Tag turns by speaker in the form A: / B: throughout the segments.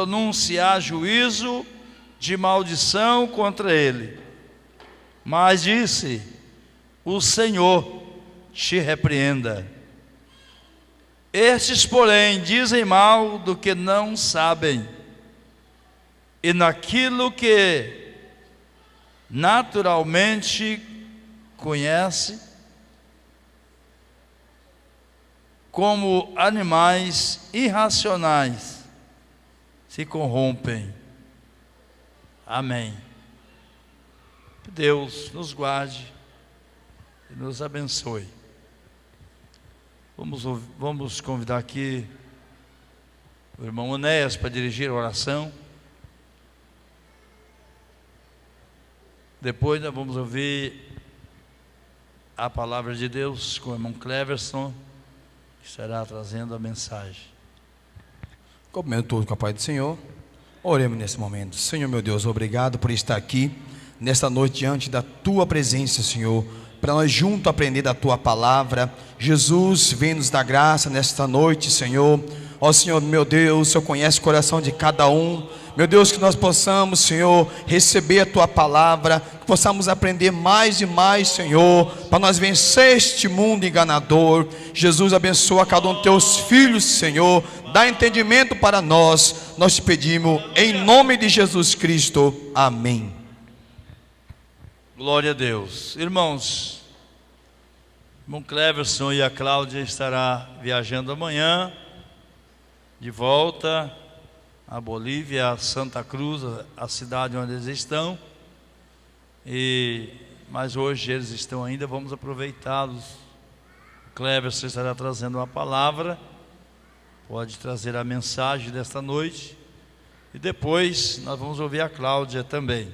A: pronunciar juízo de maldição contra ele. Mas disse: o Senhor te repreenda. Estes, porém, dizem mal do que não sabem, e naquilo que naturalmente conhece, como animais irracionais, se corrompem. Amém. Deus nos guarde e nos abençoe. Vamos convidar aqui o irmão Onéas para dirigir a oração. Depois nós vamos ouvir a palavra de Deus com o irmão Cleverson, que estará trazendo a mensagem.
B: Cumprimento todos com a paz do Senhor. Oremos nesse momento. Senhor meu Deus, obrigado por estar aqui nesta noite diante da Tua presença, Senhor, para nós juntos aprender da Tua palavra. Jesus, vem nos dar graça nesta noite, Senhor. Ó Senhor, meu Deus, o Senhor conhece o coração de cada um. Meu Deus, que nós possamos, Senhor, receber a Tua palavra, que possamos aprender mais e mais, Senhor, para nós vencer este mundo enganador. Jesus, abençoa cada um dos Teus filhos, Senhor, dá entendimento para nós te pedimos, em nome de Jesus Cristo, amém.
A: Glória a Deus. Irmãos, o irmão Cleverson e a Cláudia estará viajando amanhã, de volta a Bolívia, a Santa Cruz, a cidade onde eles estão. Mas hoje eles estão ainda, vamos aproveitá-los. O Cleverson estará trazendo uma palavra, pode trazer a mensagem desta noite, e depois nós vamos ouvir a Cláudia também.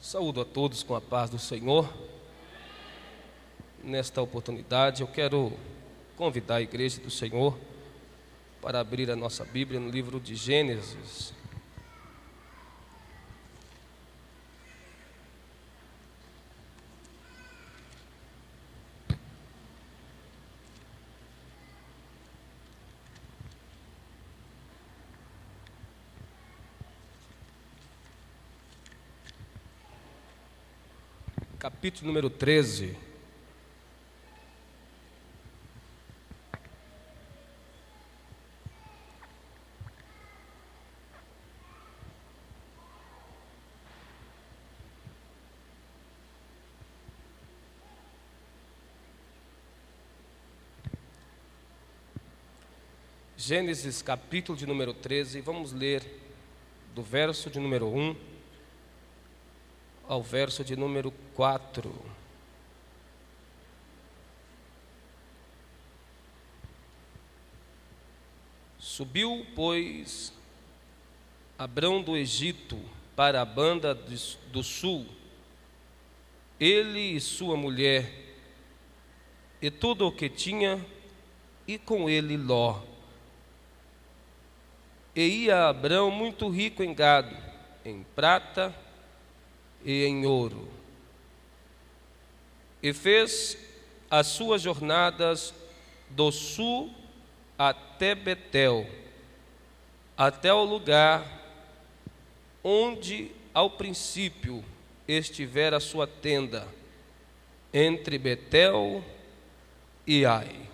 C: Saúdo a todos com a paz do Senhor. Nesta oportunidade eu quero convidar a igreja do Senhor para abrir a nossa Bíblia no livro de Gênesis. Capítulo número 13. Gênesis capítulo de número 13, vamos ler do verso de número 1 ao verso de número 4. Subiu, pois, Abrão do Egito para a banda do sul, ele e sua mulher, e tudo o que tinha, e com ele Ló. E ia Abrão muito rico em gado, em prata e em ouro. E fez as suas jornadas do sul até Betel, até o lugar onde ao princípio estivera a sua tenda, entre Betel e Ai,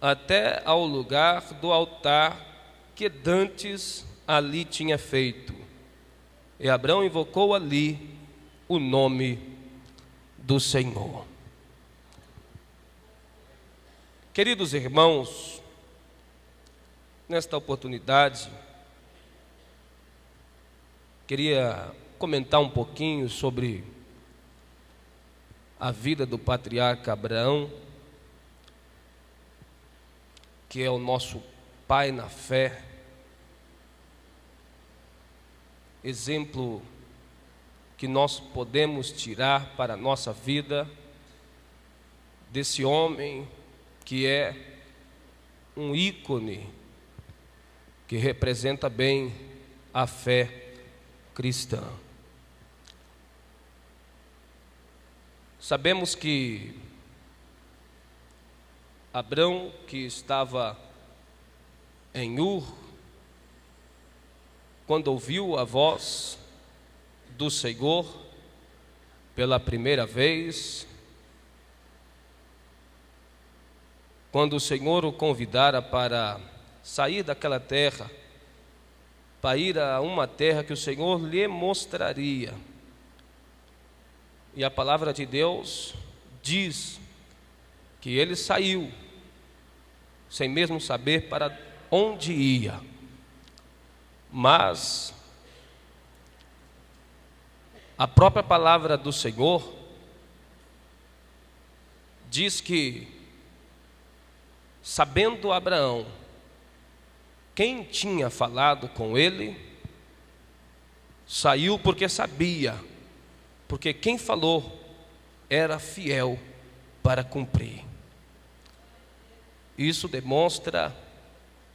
C: até ao lugar do altar que dantes ali tinha feito. E Abrão invocou ali o nome do Senhor. Queridos irmãos, nesta oportunidade, queria comentar um pouquinho sobre a vida do patriarca Abraão, que é o nosso pai na fé, exemplo que nós podemos tirar para a nossa vida desse homem que é um ícone que representa bem a fé cristã. Sabemos que Abrão, que estava em Ur, quando ouviu a voz do Senhor pela primeira vez, quando o Senhor o convidara para sair daquela terra, para ir a uma terra que o Senhor lhe mostraria. E a palavra de Deus diz que ele saiu, sem mesmo saber para onde ia. Mas a própria palavra do Senhor diz que, sabendo Abraão quem tinha falado com ele, saiu porque sabia, porque quem falou era fiel para cumprir. Isso demonstra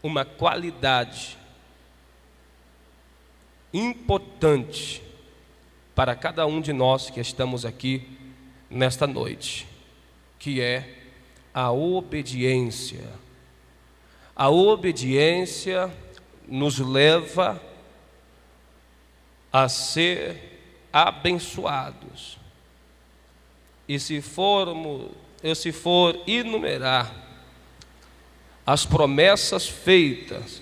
C: uma qualidade importante para cada um de nós que estamos aqui nesta noite, que é a obediência. A obediência nos leva a ser abençoados. E se for enumerar as promessas feitas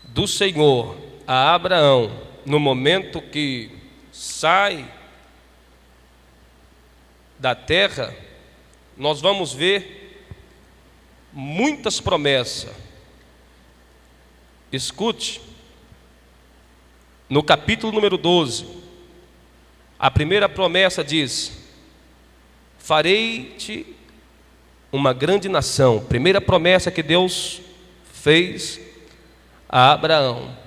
C: do Senhor a Abraão no momento que sai da terra, nós vamos ver muitas promessas. Escute, no capítulo número 12, a primeira promessa diz: farei-te uma grande nação. Primeira promessa que Deus fez a Abraão.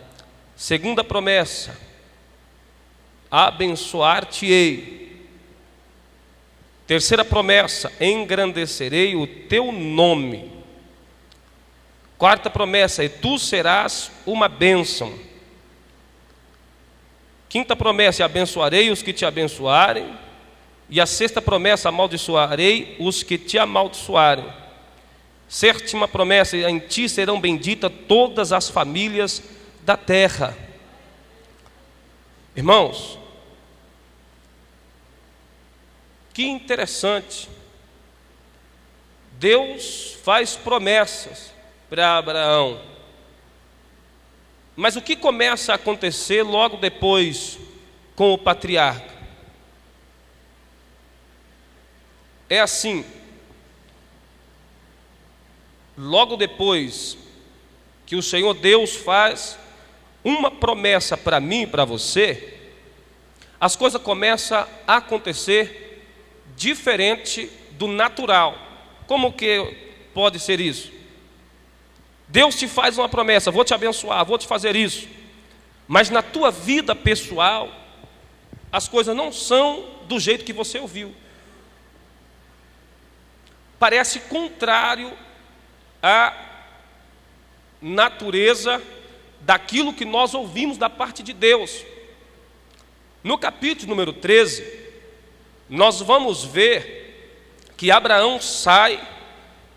C: Segunda promessa: abençoar-te-ei. Terceira promessa: engrandecerei o teu nome. Quarta promessa: e tu serás uma bênção. Quinta promessa: abençoarei os que te abençoarem. E a sexta promessa: amaldiçoarei os que te amaldiçoarem. Sétima promessa: em ti serão benditas todas as famílias da terra. Irmãos, que interessante. Deus faz promessas para Abraão, mas o que começa a acontecer logo depois com o patriarca? É assim: logo depois que o Senhor Deus faz uma promessa para mim e para você, as coisas começam a acontecer diferente do natural. Como que pode ser isso? Deus te faz uma promessa: vou te abençoar, vou te fazer isso. Mas na tua vida pessoal, as coisas não são do jeito que você ouviu. Parece contrário à natureza daquilo que nós ouvimos da parte de Deus. No capítulo número 13, nós vamos ver que Abraão sai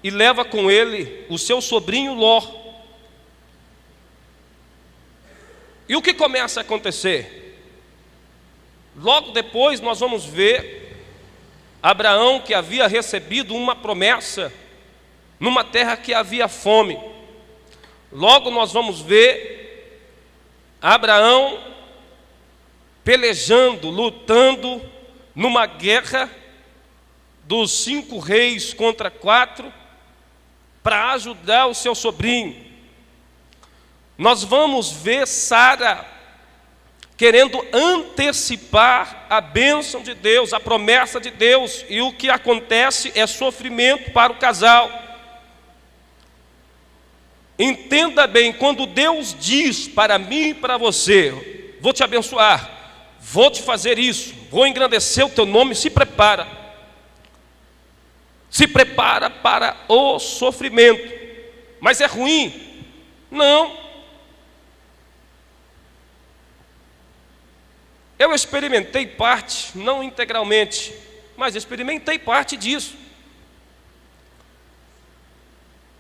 C: e leva com ele o seu sobrinho Ló. E o que começa a acontecer? Logo depois nós vamos ver Abraão, que havia recebido uma promessa numa terra que havia fome. Logo nós vamos ver Abraão pelejando, lutando numa guerra dos 5 reis contra 4, para ajudar o seu sobrinho. Nós vamos ver Sara querendo antecipar a bênção de Deus, a promessa de Deus, e o que acontece é sofrimento para o casal. Entenda bem, quando Deus diz para mim e para você: vou te abençoar, vou te fazer isso, vou engrandecer o teu nome, se prepara. Se prepara para o sofrimento. Mas é ruim? Não. Eu experimentei parte, não integralmente, mas experimentei parte disso.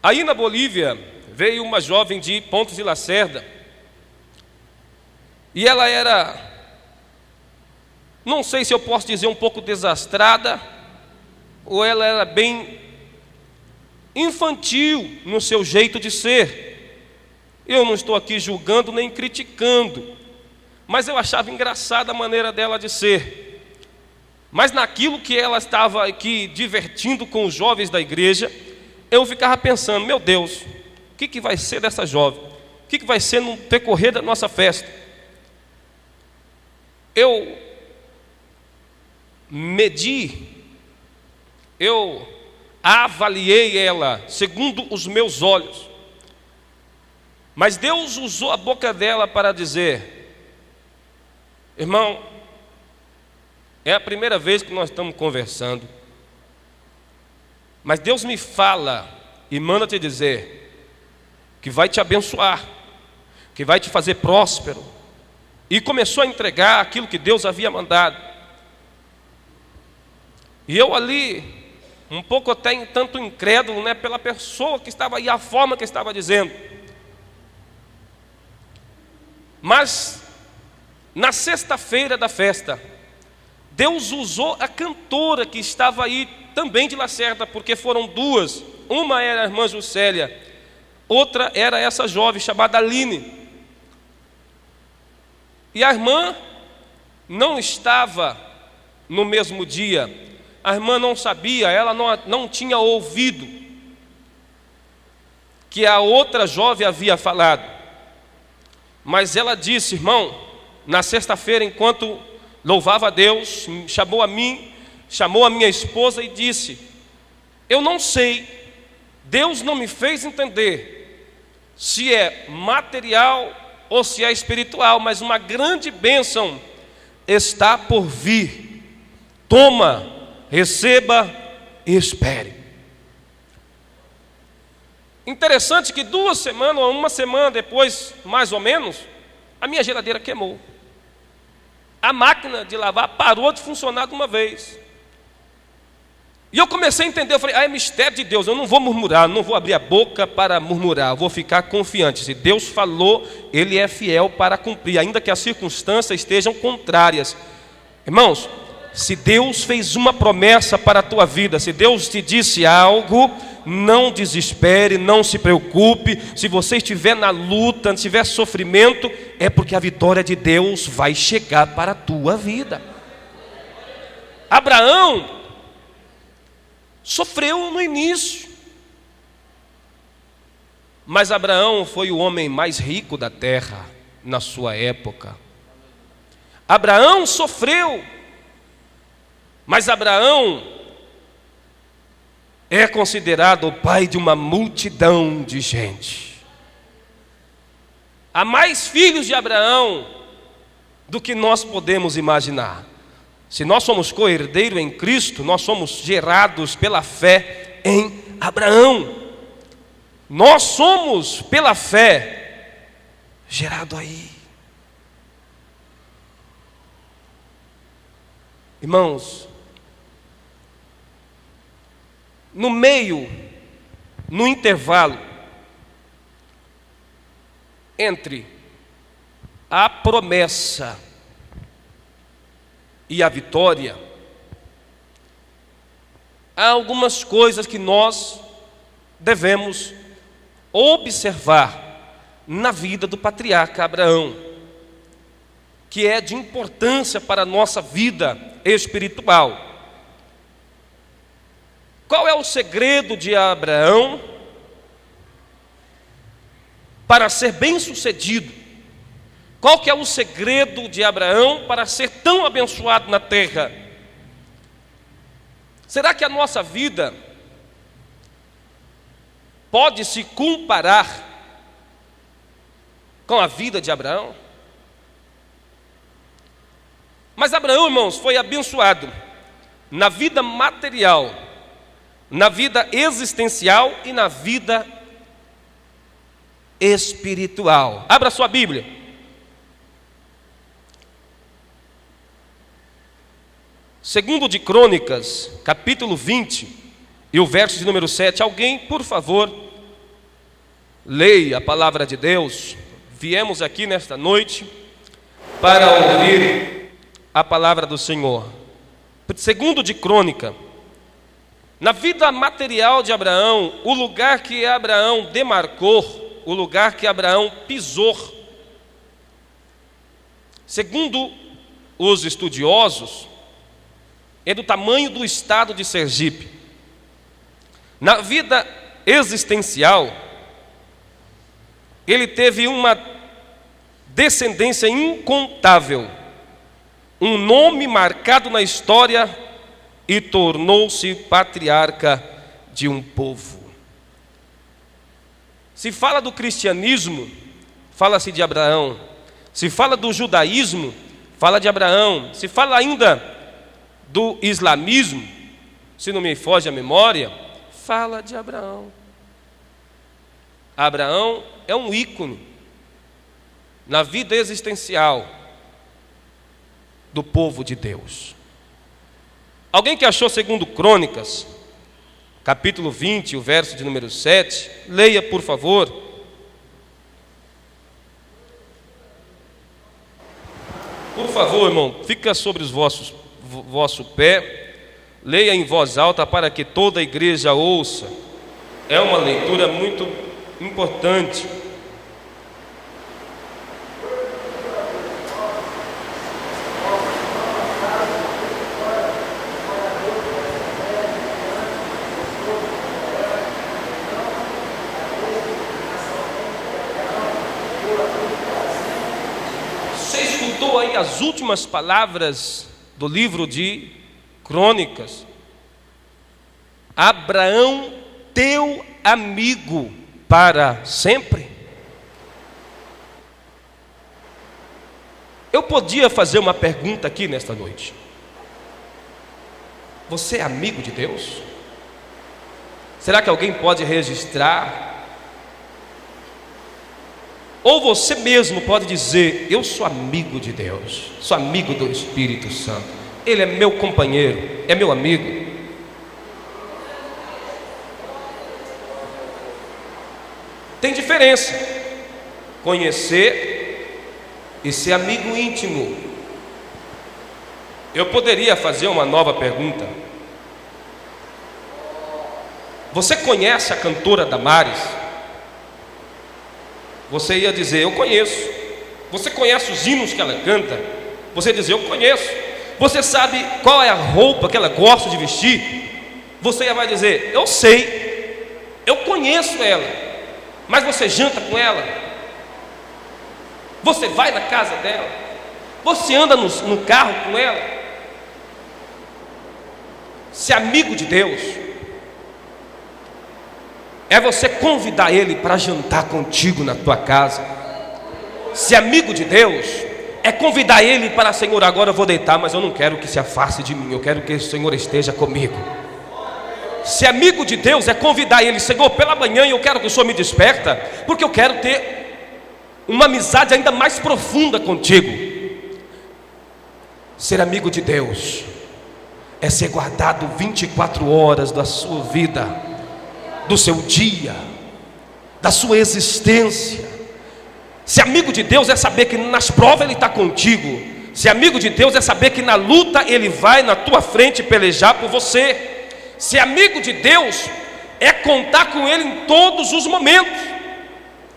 C: Aí na Bolívia veio uma jovem de Pontos de Lacerda, e ela era, não sei se eu posso dizer um pouco desastrada, ou ela era bem infantil no seu jeito de ser. Eu não estou aqui julgando nem criticando, mas eu achava engraçada a maneira dela de ser. Mas naquilo que ela estava aqui divertindo com os jovens da igreja, eu ficava pensando, meu Deus, o que vai ser dessa jovem? O que vai ser no decorrer da nossa festa? Eu medi, eu avaliei ela segundo os meus olhos, mas Deus usou a boca dela para dizer: irmão, é a primeira vez que nós estamos conversando, mas Deus me fala e manda te dizer que vai te abençoar, que vai te fazer próspero. E começou a entregar aquilo que Deus havia mandado. E eu ali, um pouco até tanto incrédulo, né, pela pessoa que estava aí, a forma que estava dizendo. Mas na sexta-feira da festa, Deus usou a cantora que estava aí também de Lacerda, porque foram duas. Uma era a irmã Juscelia, outra era essa jovem chamada Aline. E a irmã não estava no mesmo dia, a irmã não sabia, ela não tinha ouvido que a outra jovem havia falado. Mas ela disse, irmão, na sexta-feira, enquanto louvava a Deus, chamou a mim, chamou a minha esposa e disse: eu não sei, Deus não me fez entender se é material ou se é espiritual, mas uma grande bênção está por vir. Toma, receba e espere. Interessante que 2 semanas, ou uma semana depois, mais ou menos, a minha geladeira queimou. A máquina de lavar parou de funcionar de uma vez. E eu comecei a entender, eu falei, é mistério de Deus, eu não vou murmurar, não vou abrir a boca para murmurar, eu vou ficar confiante. Se Deus falou, Ele é fiel para cumprir, ainda que as circunstâncias estejam contrárias. Irmãos, se Deus fez uma promessa para a tua vida, se Deus te disse algo, não desespere, não se preocupe. Se você estiver na luta, se tiver sofrimento, é porque a vitória de Deus vai chegar para a tua vida. Abraão sofreu no início, mas Abraão foi o homem mais rico da terra na sua época. Abraão sofreu, mas Abraão é considerado o pai de uma multidão de gente. Há mais filhos de Abraão do que nós podemos imaginar. Se nós somos co-herdeiros em Cristo, nós somos gerados pela fé em Abraão. Nós somos, pela fé, gerado aí. Irmãos, no intervalo entre a promessa e a vitória, há algumas coisas que nós devemos observar na vida do patriarca Abraão, que é de importância para a nossa vida espiritual. Qual é o segredo de Abraão para ser bem-sucedido? Qual que é o segredo de Abraão para ser tão abençoado na terra? Será que a nossa vida pode se comparar com a vida de Abraão? Mas Abraão, irmãos, foi abençoado na vida material, na vida existencial e na vida espiritual. Abra sua Bíblia. Segundo de Crônicas, capítulo 20, e o verso de número 7. Alguém, por favor, leia a palavra de Deus. Viemos aqui nesta noite para ouvir a palavra do Senhor. Segundo de Crônica, na vida material de Abraão, o lugar que Abraão demarcou, o lugar que Abraão pisou, segundo os estudiosos, é do tamanho do estado de Sergipe. Na vida existencial, ele teve uma descendência incontável, um nome marcado na história e tornou-se patriarca de um povo. Se fala do cristianismo, fala-se de Abraão. Se fala do judaísmo, fala de Abraão. Se fala ainda do islamismo, se não me foge a memória, fala de Abraão. Abraão é um ícone na vida existencial do povo de Deus. Alguém que achou segundo Crônicas, capítulo 20, o verso de número 7, leia por favor. Por favor, irmão, fica sobre os vosso pé, leia em voz alta para que toda a igreja ouça. É uma leitura muito importante. Você escutou aí as últimas palavras do livro de Crônicas? Abraão, teu amigo para sempre. Eu podia fazer uma pergunta aqui nesta noite. Você é amigo de Deus? Será que alguém pode registrar? Ou você mesmo pode dizer: eu sou amigo de Deus, sou amigo do Espírito Santo, Ele é meu companheiro, é meu amigo. Tem diferença conhecer e ser amigo íntimo. Eu poderia fazer uma nova pergunta. Você conhece a cantora Damares? Você ia dizer: eu conheço. Você conhece os hinos que ela canta? Você ia dizer: eu conheço. Você sabe qual é a roupa que ela gosta de vestir? Você vai dizer: eu sei, eu conheço ela. Mas você janta com ela? Você vai na casa dela? Você anda no carro com ela? Ser amigo de Deus é você convidar Ele para jantar contigo na tua casa. Ser amigo de Deus é convidar Ele para: Senhor, agora eu vou deitar, mas eu não quero que se afaste de mim, eu quero que o Senhor esteja comigo. Ser amigo de Deus é convidar Ele: Senhor, pela manhã eu quero que o Senhor me desperta, porque eu quero ter uma amizade ainda mais profunda contigo. Ser amigo de Deus é ser guardado 24 horas da sua vida, do seu dia, da sua existência. Ser amigo de Deus é saber que nas provas Ele está contigo. Ser amigo de Deus é saber que na luta Ele vai na tua frente pelejar por você. Ser amigo de Deus é contar com Ele em todos os momentos.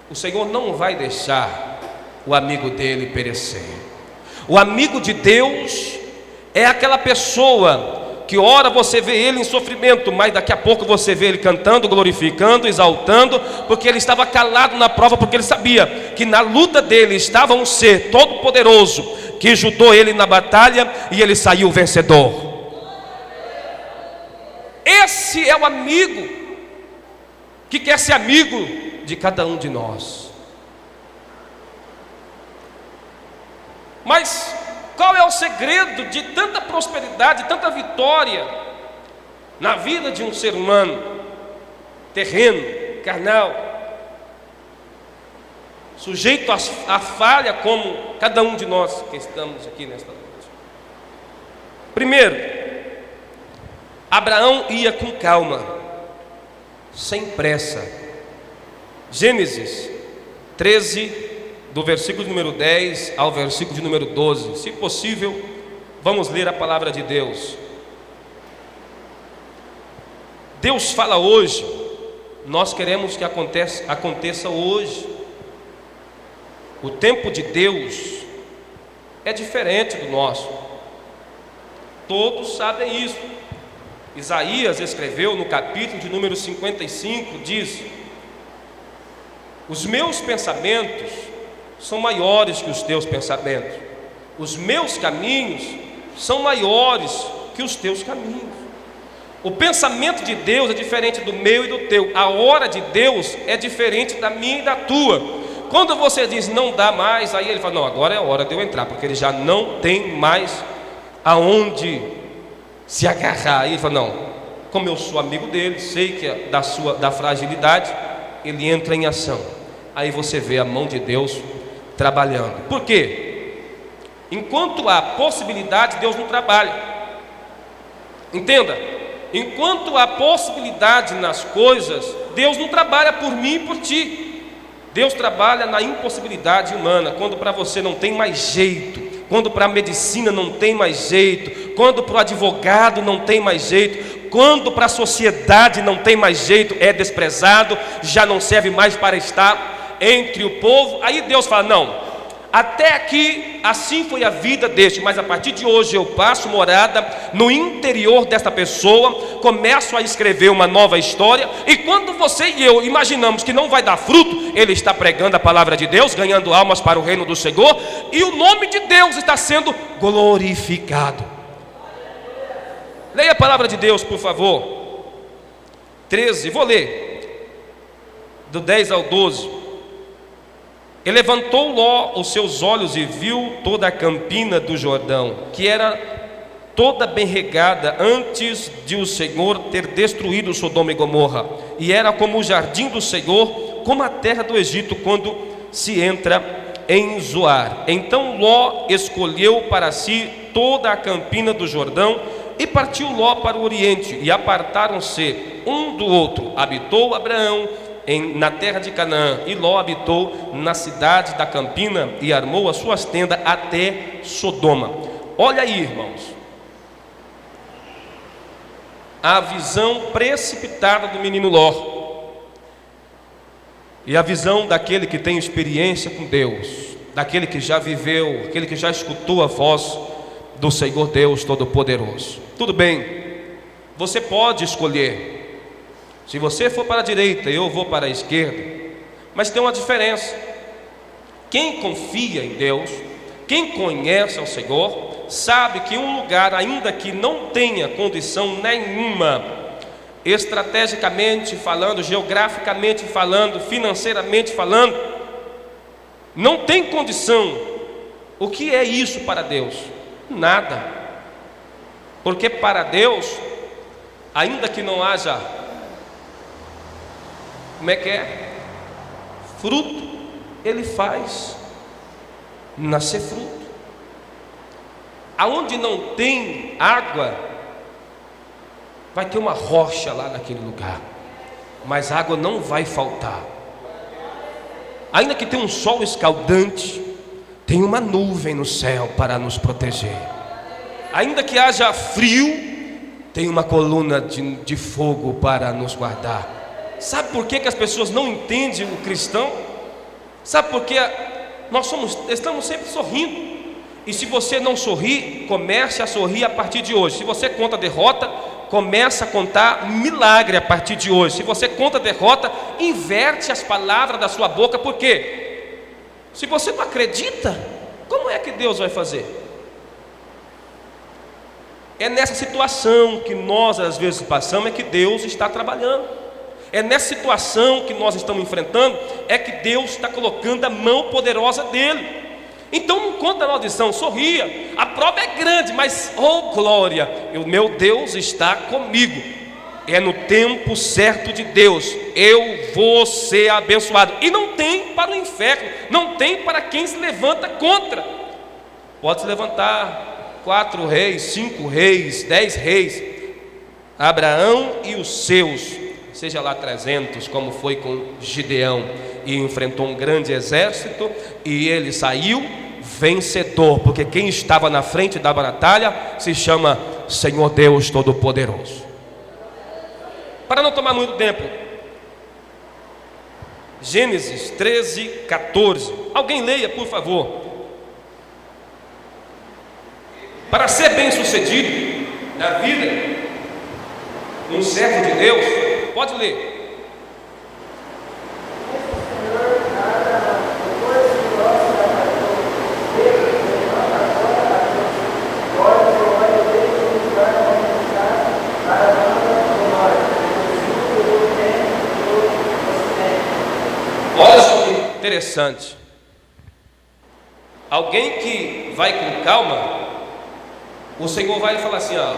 C: O Senhor não vai deixar o amigo dele perecer. O amigo de Deus é aquela pessoa que ora você vê ele em sofrimento, mas daqui a pouco você vê ele cantando, glorificando, exaltando, porque ele estava calado na prova, porque ele sabia que na luta dele estava um ser todo poderoso, que ajudou ele na batalha e ele saiu vencedor. Esse é o amigo que quer ser amigo de cada um de nós. Mas qual é o segredo de tanta prosperidade, tanta vitória na vida de um ser humano terreno, carnal, sujeito à falha como cada um de nós que estamos aqui nesta noite? Primeiro, Abraão ia com calma, sem pressa. Gênesis 13, do versículo número 10 ao versículo de número 12. Se possível, vamos ler a palavra de Deus. Deus fala hoje, nós queremos que aconteça hoje. O tempo de Deus é diferente do nosso. Todos sabem isso. Isaías escreveu no capítulo de número 55, diz: os meus pensamentos são maiores que os teus pensamentos, os meus caminhos são maiores que os teus caminhos. O pensamento de Deus é diferente do meu e do teu. A hora de Deus é diferente da minha e da tua. Quando você diz não dá mais, aí ele fala, não, agora é a hora de eu entrar, porque ele já não tem mais aonde se agarrar. Aí ele fala, não, como eu sou amigo dele, sei que é da fragilidade, ele entra em ação. Aí você vê a mão de Deus trabalhando. Por quê? Enquanto há possibilidade, Deus não trabalha. Entenda, enquanto há possibilidade nas coisas, Deus não trabalha por mim e por ti. Deus trabalha na impossibilidade humana. Quando para você não tem mais jeito, quando para a medicina não tem mais jeito, quando para o advogado não tem mais jeito, quando para a sociedade não tem mais jeito, é desprezado, já não serve mais para estar entre o povo. Aí Deus fala, não, até aqui assim foi a vida deste, mas a partir de hoje eu passo morada no interior desta pessoa, começo a escrever uma nova história. E quando você e eu imaginamos que não vai dar fruto, ele está pregando a palavra de Deus, ganhando almas para o reino do Senhor, e o nome de Deus está sendo glorificado. Leia a palavra de Deus, por favor. 13, vou ler do 10 ao 12. E levantou Ló os seus olhos e viu toda a campina do Jordão, que era toda bem regada antes de o Senhor ter destruído Sodoma e Gomorra, e era como o jardim do Senhor, como a terra do Egito quando se entra em Zoar. Então Ló escolheu para si toda a campina do Jordão, e partiu Ló para o oriente, e apartaram-se um do outro. Habitou Abraão na terra de Canaã, e Ló habitou na cidade da campina, e armou as suas tendas até Sodoma. Olha aí, irmãos, a visão precipitada do menino Ló, e a visão daquele que tem experiência com Deus, daquele que já viveu, aquele que já escutou a voz do Senhor Deus Todo-Poderoso. Tudo bem, você pode escolher. Se você for para a direita, eu vou para a esquerda. Mas tem uma diferença. Quem confia em Deus, quem conhece ao Senhor, sabe que um lugar, ainda que não tenha condição nenhuma, estrategicamente falando, geograficamente falando, financeiramente falando, não tem condição. O que é isso para Deus? Nada. Porque para Deus, ainda que não haja, como é que é? Fruto, ele faz nascer fruto. Aonde não tem água, vai ter uma rocha lá naquele lugar, mas água não vai faltar. Ainda que tenha um sol escaldante, tem uma nuvem no céu para nos proteger. Ainda que haja frio, tem uma coluna de fogo para nos guardar. Sabe por que as pessoas não entendem o cristão? Sabe por que estamos sempre sorrindo? E se você não sorrir, comece a sorrir a partir de hoje. Se você conta derrota, comece a contar milagre a partir de hoje. Se você conta derrota, inverte as palavras da sua boca. Por quê? Se você não acredita, como é que Deus vai fazer? É nessa situação que nós às vezes passamos, é que Deus está trabalhando. É nessa situação que nós estamos enfrentando, é que Deus está colocando a mão poderosa dele. Então não conta a maldição, sorria. A prova é grande, mas oh glória, o meu Deus está comigo. É no tempo certo de Deus, eu vou ser abençoado. E não tem para o inferno, não tem para quem se levanta contra. Pode se levantar 4 reis, 5 reis, 10 reis, Abraão e os seus, seja lá 300, como foi com Gideão, e enfrentou um grande exército, e ele saiu vencedor, porque quem estava na frente da batalha se chama Senhor Deus Todo-Poderoso. Para não tomar muito tempo, Gênesis 13, 14. Alguém leia, por favor. Para ser bem sucedido na vida, um servo de Deus, pode ler. Olha só que interessante. Alguém que vai com calma, o Senhor vai falar assim: ó,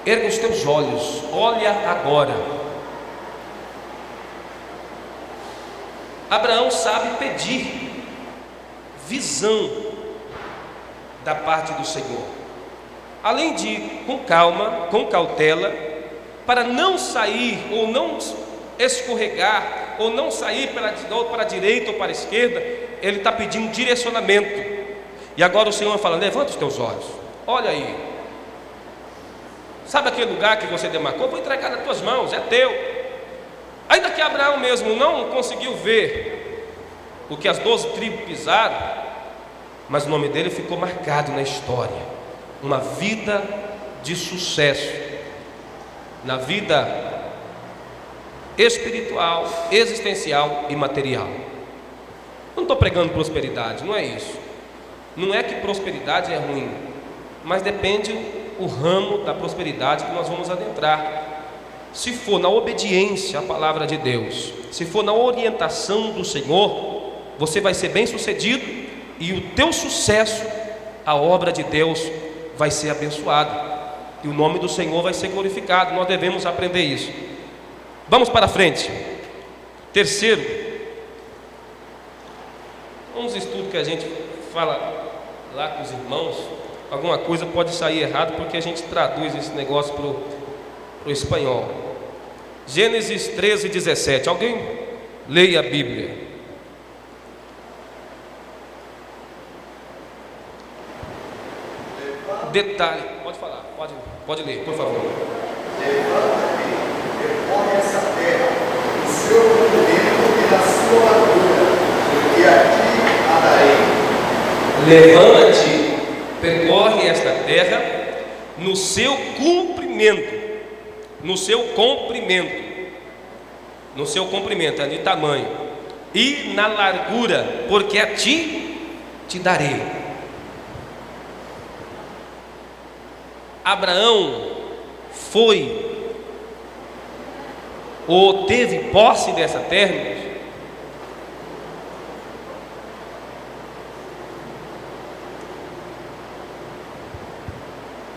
C: erga os teus olhos, olha agora. Abraão sabe pedir visão da parte do Senhor, além de ir com calma, com cautela, para não sair ou não escorregar, ou não sair para a direita ou para a esquerda. Ele está pedindo direcionamento. E agora o Senhor fala: levanta os teus olhos, olha aí. Sabe aquele lugar que você demarcou? Vou entregar nas tuas mãos, é teu. Ainda que Abraão mesmo não conseguiu ver o que as 12 tribos pisaram, mas o nome dele ficou marcado na história. Uma vida de sucesso, na vida espiritual, existencial e material. Não estou pregando prosperidade, não é isso. Não é que prosperidade é ruim, mas depende o ramo da prosperidade que nós vamos adentrar. Se for na obediência à palavra de Deus, se for na orientação do Senhor, você vai ser bem sucedido, e o teu sucesso, a obra de Deus vai ser abençoada, e o nome do Senhor vai ser glorificado. Nós devemos aprender isso. Vamos para frente. Terceiro, uns estudos que a gente fala lá com os irmãos, alguma coisa pode sair errado, porque a gente traduz esse negócio para o espanhol. Gênesis 13, 17. Alguém leia a Bíblia. Detalhe, pode falar, pode ler, por favor.
D: Levanta-te, percorre essa terra, o seu comprimento e na sua largura, porque aqui a darei.
C: Levanta-te, percorre esta terra no seu comprimento, no seu comprimento, é de tamanho, e na largura, porque a ti te darei. Abraão foi ou teve posse dessa terra?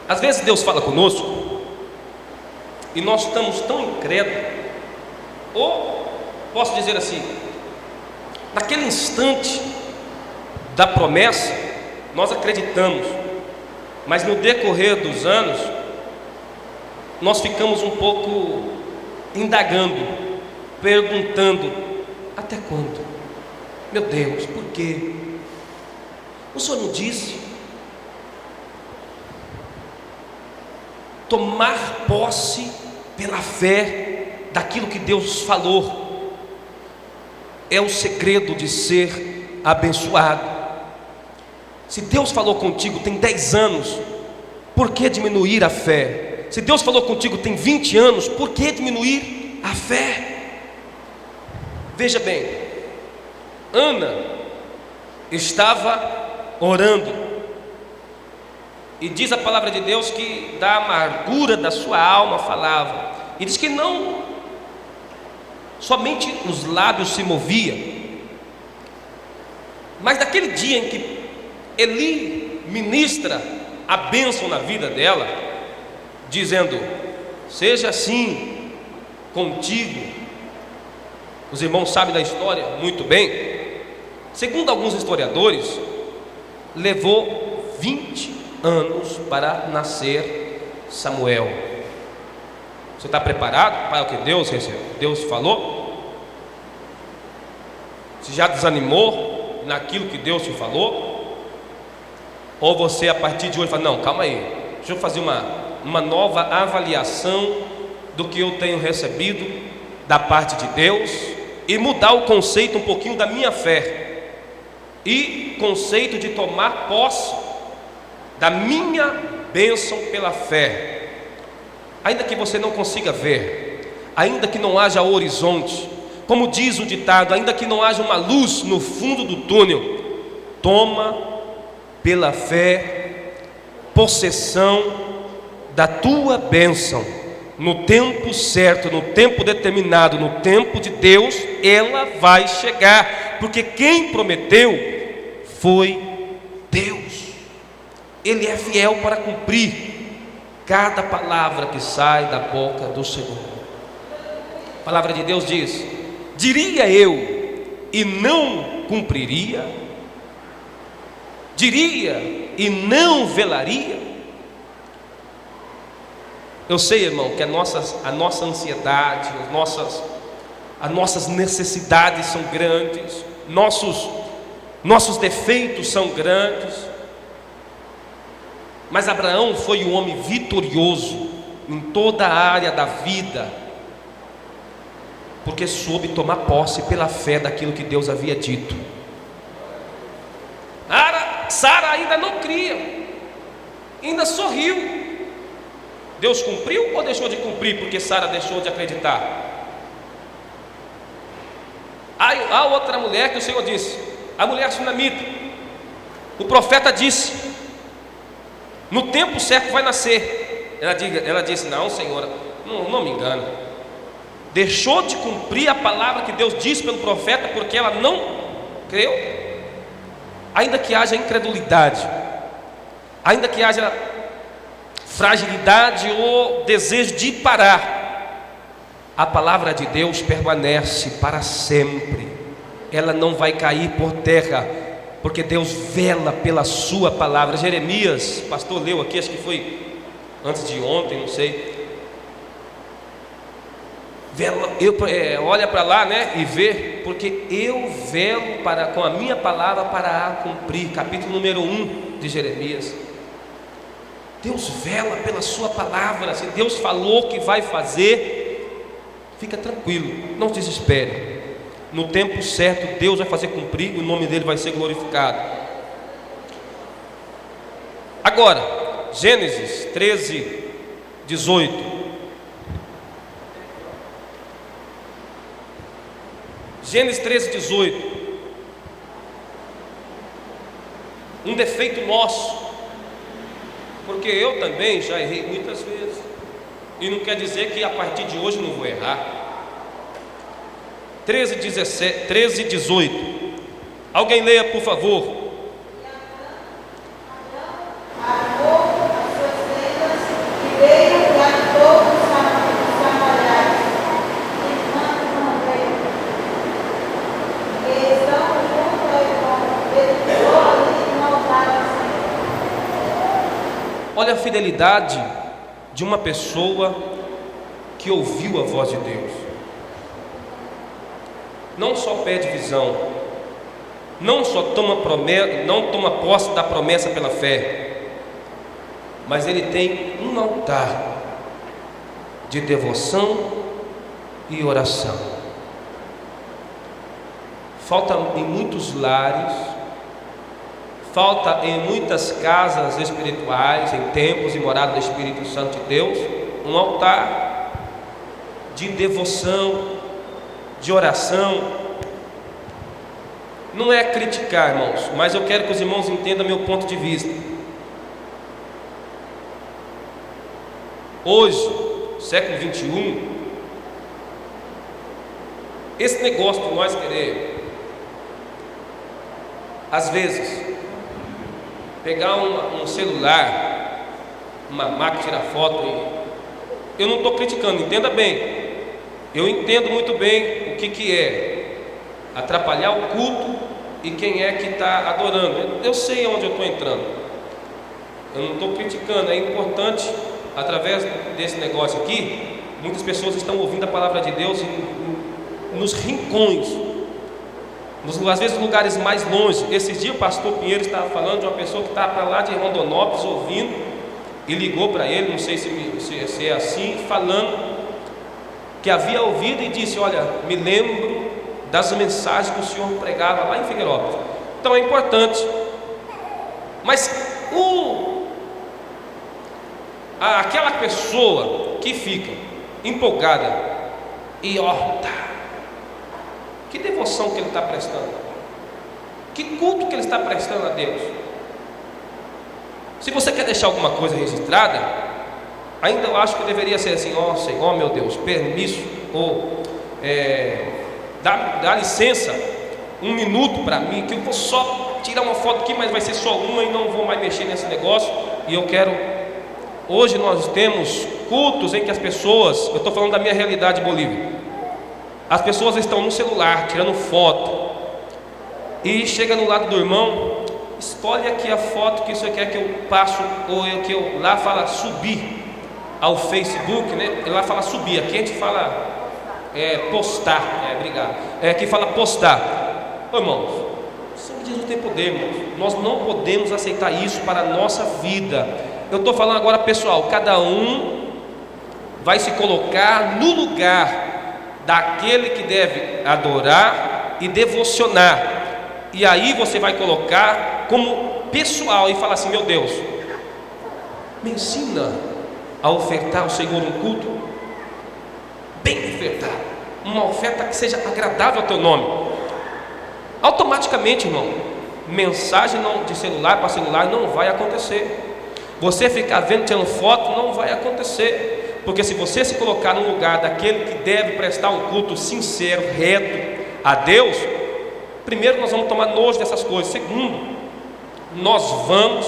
C: Às vezes Deus fala conosco e nós estamos tão incrédulos, ou posso dizer assim, naquele instante da promessa nós acreditamos, mas no decorrer dos anos nós ficamos um pouco indagando, perguntando: até quando? Meu Deus, por quê? O Senhor não disse? Tomar posse pela fé daquilo que Deus falou é o segredo de ser abençoado. Se Deus falou contigo tem 10 anos, por que diminuir a fé? Se Deus falou contigo tem 20 anos, por que diminuir a fé? Veja bem, Ana estava orando, e diz a palavra de Deus que da amargura da sua alma falava, e diz que não somente os lábios se moviam, mas naquele dia em que Eli ministra a bênção na vida dela, dizendo: seja assim contigo. Os irmãos sabem da história muito bem. Segundo alguns historiadores, levou 20 anos para nascer Samuel. Você está preparado para o que Deus falou? Você já desanimou naquilo que Deus te falou? Ou você, a partir de hoje, fala: não, calma aí, deixa eu fazer uma nova avaliação do que eu tenho recebido da parte de Deus e mudar o conceito um pouquinho da minha fé e conceito de tomar posse da minha bênção pela fé. Ainda que você não consiga ver, ainda que não haja horizonte, como diz o ditado, ainda que não haja uma luz no fundo do túnel, toma pela fé possessão da tua bênção. No tempo certo, no tempo determinado, no tempo de Deus, ela vai chegar, porque quem prometeu foi Deus. Ele é fiel para cumprir cada palavra que sai da boca do Senhor. A palavra de Deus diz: diria eu e não cumpriria? Diria e não velaria? Eu sei, irmão, que a nossa ansiedade, as nossas necessidades são grandes, nossos defeitos são grandes. Mas Abraão foi um homem vitorioso em toda a área da vida, porque soube tomar posse pela fé daquilo que Deus havia dito. Sara ainda não cria, ainda sorriu. Deus cumpriu ou deixou de cumprir porque Sara deixou de acreditar? Há outra mulher que o Senhor disse, a mulher sunamita, o profeta disse: no tempo certo vai nascer. Ela disse: não, Senhora, não me engana. Deixou de cumprir a palavra que Deus disse pelo profeta porque ela não creu. Ainda que haja incredulidade, ainda que haja fragilidade ou desejo de parar, a palavra de Deus permanece para sempre. Ela não vai cair por terra, porque Deus vela pela sua palavra. Jeremias, o pastor leu aqui, acho que foi antes de ontem, não sei. Olha para lá, né, e vê, porque eu velo com a minha palavra para a cumprir. Capítulo número 1 de Jeremias. Deus vela pela sua palavra. Se Deus falou que vai fazer, fica tranquilo, não se desespere. No tempo certo Deus vai fazer cumprir e o nome dele vai ser glorificado. Agora, Gênesis 13, 18. Gênesis 13, 18. Um defeito nosso, porque eu também já errei muitas vezes, e não quer dizer que a partir de hoje não vou errar. 13, 18. Alguém leia, por favor. Olha a fidelidade de uma pessoa que ouviu a voz de Deus. Não só pede visão, não só não toma posse da promessa pela fé, mas ele tem um altar de devoção e oração. Falta em muitos lares, falta em muitas casas espirituais, em templos e morada do Espírito Santo de Deus, um altar de devoção, de oração. Não é criticar, irmãos, mas eu quero que os irmãos entendam meu ponto de vista. Hoje, século 21, esse negócio de nós querer, às vezes, pegar um celular, uma máquina de tirar foto, eu não estou criticando, entenda bem. Eu entendo muito bem o que é atrapalhar o culto e quem é que está adorando. Eu sei onde eu estou entrando. Eu não estou criticando, é importante através desse negócio aqui, muitas pessoas estão ouvindo a palavra de Deus nos rincões, às vezes lugares mais longe. Esses dias o pastor Pinheiro estava falando de uma pessoa que estava para lá de Rondonópolis ouvindo, e ligou para ele, não sei se é assim, falando que havia ouvido e disse: olha, me lembro das mensagens que o senhor pregava lá em Figueirópolis. Então é importante. Mas aquela pessoa que fica empolgada e que devoção que ele está prestando, que culto que ele está prestando a Deus. Se você quer deixar alguma coisa registrada, ainda eu acho que deveria ser assim: ó Senhor, meu Deus, permisso, ou dá licença, um minuto para mim, que eu vou só tirar uma foto aqui, mas vai ser só uma e não vou mais mexer nesse negócio. E eu quero. Hoje nós temos cultos em que as pessoas, eu estou falando da minha realidade em Bolívia, as pessoas estão no celular tirando foto, e chega no lado do irmão: escolhe aqui a foto que você quer que eu passo, ou que eu lá fala subir ao Facebook, né? Lá fala subir, aqui a gente fala postar, obrigado, aqui fala postar. Ô, irmãos, o Senhor de Jesus tem poder, irmãos. Nós não podemos aceitar isso para a nossa vida. Eu estou falando agora pessoal, cada um vai se colocar no lugar daquele que deve adorar e devocionar, e aí você vai colocar como pessoal e falar assim: meu Deus, me ensina a ofertar ao Senhor um culto bem ofertado, uma oferta que seja agradável ao teu nome. Automaticamente, irmão, mensagem de celular para celular não vai acontecer. Você ficar vendo, tirando foto, não vai acontecer. Porque se você se colocar no lugar daquele que deve prestar um culto sincero, reto a Deus, primeiro, nós vamos tomar nojo dessas coisas. Segundo, nós vamos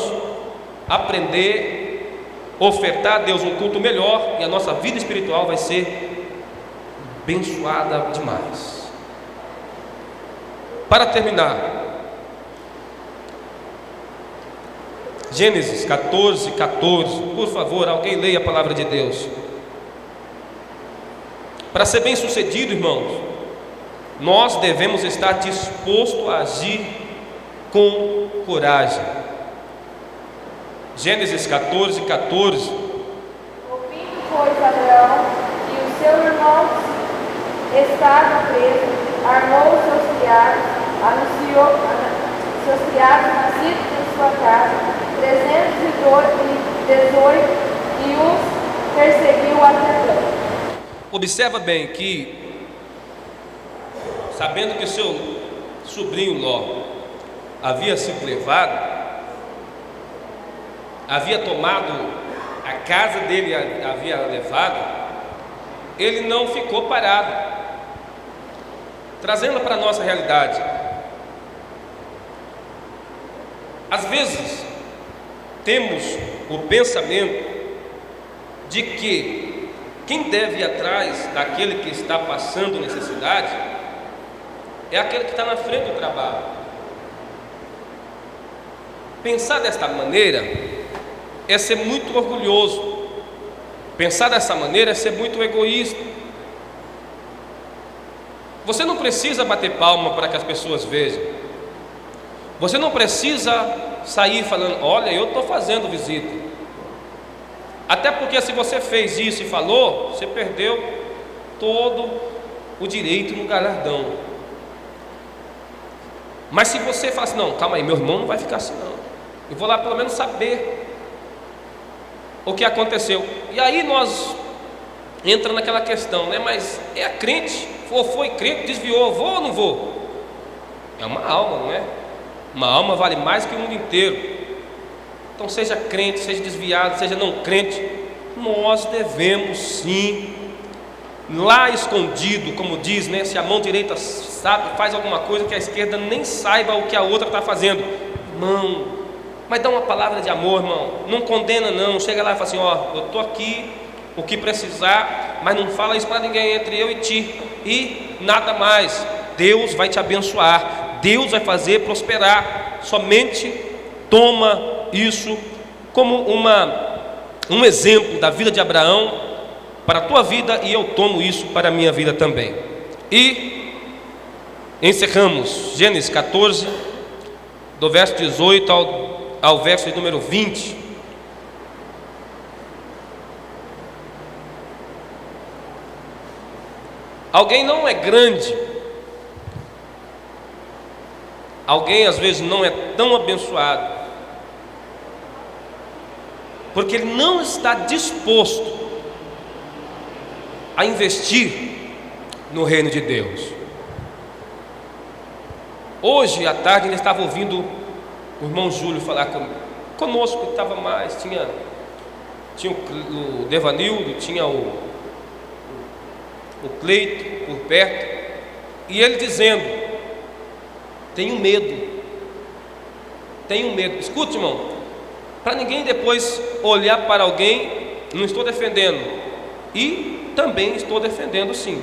C: aprender a ofertar a Deus um culto melhor, e a nossa vida espiritual vai ser abençoada demais. Para terminar, Gênesis 14, 14. Por favor, alguém leia a palavra de Deus. Para ser bem sucedido, irmãos, nós devemos estar dispostos a agir com coragem. Gênesis 14, 14.
E: Ouvindo, pois, Abraão que o seu irmão estava preso, armou os seus criados, anunciou seus criados nascidos em sua casa, 318, e os perseguiu até Dan.
C: Observa bem que, sabendo que o seu sobrinho Ló havia sido levado, havia tomado a casa dele, havia levado, ele não ficou parado. Trazendo para a nossa realidade, às vezes temos o pensamento de que quem deve ir atrás daquele que está passando necessidade é aquele que está na frente do trabalho. Pensar desta maneira é ser muito orgulhoso. Pensar dessa maneira é ser muito egoísta. Você não precisa bater palma para que as pessoas vejam. Você não precisa sair falando: olha, eu estou fazendo visita. Até porque se você fez isso e falou, você perdeu todo o direito no galardão. Mas se você fala assim: não, calma aí, meu irmão não vai ficar assim não, eu vou lá pelo menos saber o que aconteceu. E aí nós entra naquela questão, né? Mas é crente, ou foi crente, desviou, vou ou não vou? É uma alma, não é? Uma alma vale mais que o mundo inteiro. Então, seja crente, seja desviado, seja não crente, nós devemos sim, lá escondido, como diz, né? Se a mão direita sabe, faz alguma coisa, que a esquerda nem saiba o que a outra está fazendo. Irmão, mas dá uma palavra de amor, irmão. Não condena não, chega lá e fala assim: ó, eu estou aqui, o que precisar, mas não fala isso para ninguém, entre eu e ti, e nada mais. Deus vai te abençoar, Deus vai fazer prosperar. Somente toma isso como uma um exemplo da vida de Abraão para a tua vida, e eu tomo isso para a minha vida também. E encerramos Gênesis 14, do verso 18 ao verso número 20. Alguém não é grande, alguém às vezes não é tão abençoado, porque ele não está disposto a investir no reino de Deus. Hoje à tarde ele estava ouvindo o irmão Júlio falar conosco, que estava mais, tinha o Devanildo, tinha o Cleito por perto, e ele dizendo: tenho medo. Escute, irmão, para ninguém depois olhar para alguém, não estou defendendo, e também estou defendendo sim,